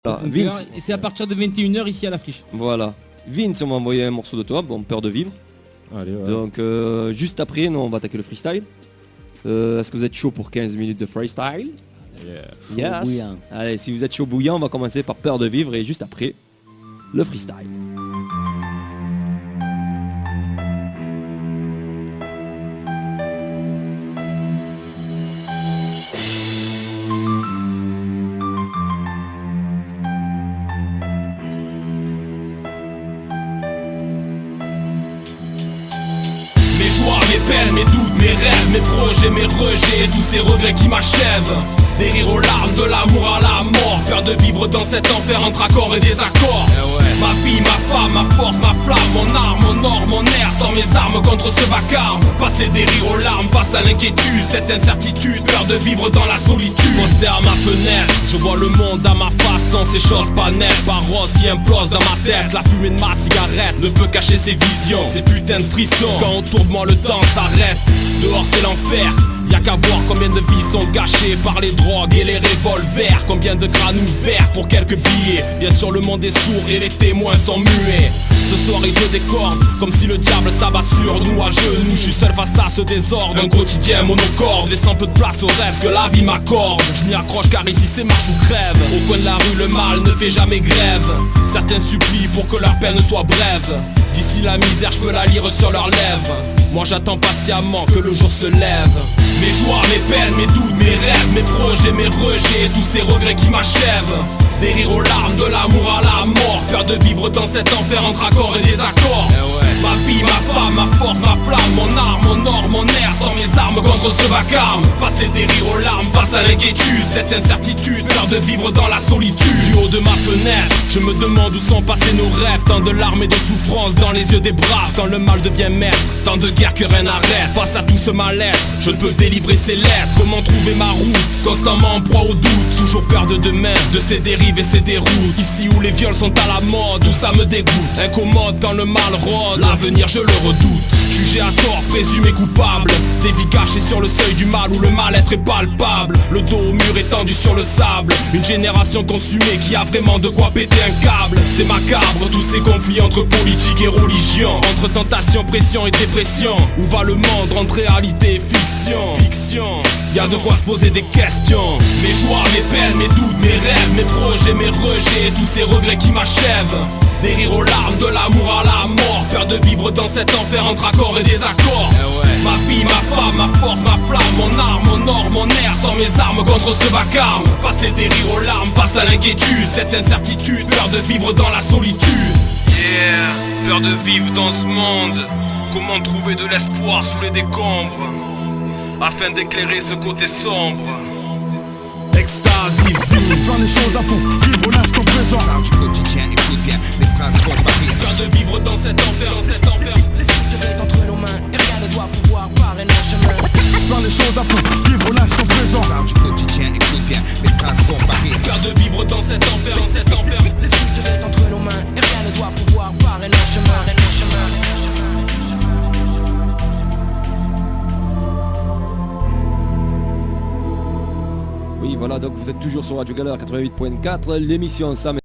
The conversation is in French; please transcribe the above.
Voilà, Donc, Vince. et c'est à partir de 21h ici à la friche. Voilà. Vince, on m'a envoyé un morceau de toi, bon, Peur de vivre. Allez, ouais. Donc, juste après, nous, on va attaquer le freestyle. Est-ce que vous êtes chaud pour 15 minutes de freestyle? Yeah. Yes. bouillant. Allez, si vous êtes chaud bouillant, on va commencer par Peur de vivre et juste après, le freestyle. Mes joies, mes peines, mes doutes, mes rêves, mes projets, mes rejets, tous ces regrets qui m'achèvent. Des rires aux larmes, de l'amour à la mort. Peur de vivre dans cet enfer entre accords et désaccords. Ma vie, ma femme, ma force, ma flamme, mon arme, mon or, mon air. Sans mes armes contre ce vacarme. Passer des rires aux larmes face à l'inquiétude, cette incertitude. Peur de vivre dans la solitude. Posté à ma fenêtre, je vois le monde à ma face sans ces choses pas nettes. Paroles qui implosent dans ma tête. La fumée de ma cigarette ne peut cacher ces visions, ces putains de frissons. Quand autour de moi le temps s'arrête, dehors c'est l'enfer. Y'a qu'à voir combien de vies sont gâchées par les drogues et les revolvers. Combien de crânes ouverts pour quelques billets. Bien sûr le monde est sourd et les témoins sont muets. Ce soir il te décorde, comme si le diable s'abat sur nous à genoux. Je suis seul face à ce désordre, un quotidien monocorde, laissant peu de place au reste que la vie m'accorde. Je m'y accroche car ici c'est marche ou crève. Au coin de la rue le mal ne fait jamais grève. Certains supplient pour que leur peine soit brève. D'ici la misère je peux la lire sur leurs lèvres. Moi j'attends patiemment que le jour se lève. Mes joies, mes peines, mes doutes, mes rêves, mes projets, mes rejets, tous ces regrets qui m'achèvent. Des rires aux larmes, de l'amour à la mort. Peur de vivre dans cet enfer entre accords et désaccords. Ma vie, ma femme, ma force, ma flamme, mon arme, mon or, mon air. Sans mes armes contre ce vacarme. Passer des rires aux larmes face à l'inquiétude, cette incertitude. Peur de vivre dans la solitude. Du haut de ma fenêtre, je me demande où sont passés nos rêves. Tant de larmes et de souffrances dans les yeux des braves. Quand le mal devient maître, tant de guerres que rien n'arrête. Face à tout ce mal-être, je ne peux délivrer ces lettres. Comment trouver ma route, constamment en proie au doute. Toujours peur de demain, de ces dérives et ces déroutes. Ici où les viols sont à la mode, où ça me dégoûte. Incommode quand le mal rôde, l'avenir je le redoute. Jugé à tort, présumé coupable. Des vies cachées sur le seuil du mal où le mal-être est palpable. Le dos au mur étendu sur le sable. Une génération consumée qui a vraiment de quoi péter un câble. C'est macabre tous ces conflits entre politique et religion. Entre tentation, pression et dépression. Où va le monde entre réalité et fiction? Y'a de quoi se poser des questions. Mes joies, mes peines, mes doutes, mes rêves, mes projets, mes rejets, tous ces regrets qui m'achèvent. Des rires aux larmes, de l'amour à la mort. Peur de vivre dans cet enfer entre accords et désaccords. Ma vie, ma femme, ma force, ma flamme, mon arme, mon or, mon air. Sans mes armes contre ce vacarme. Passer des rires aux larmes face à l'inquiétude, cette incertitude. Peur de vivre dans la solitude. Yeah, peur de vivre dans ce monde. Comment trouver de l'espoir sous les décombres, afin d'éclairer ce côté sombre. Ecstasy, Plein les choses à fond, vivre l'instant présent. Parle du quotidien, écoute bien, mes phrases font pas rire. peur de vivre dans cet enfer, Le futur est entre nos mains et rien ne doit pouvoir barrer nos chemins. Plein les choses à fond, vivre l'instant présent. Parle du quotidien, écoute bien, mes phrases font pas rire. peur de vivre dans cet enfer, Le futur est entre nos mains et rien ne doit pouvoir barrer nos chemins. Oui, voilà, donc vous êtes toujours sur Radio Galère 88.4, l'émission Sam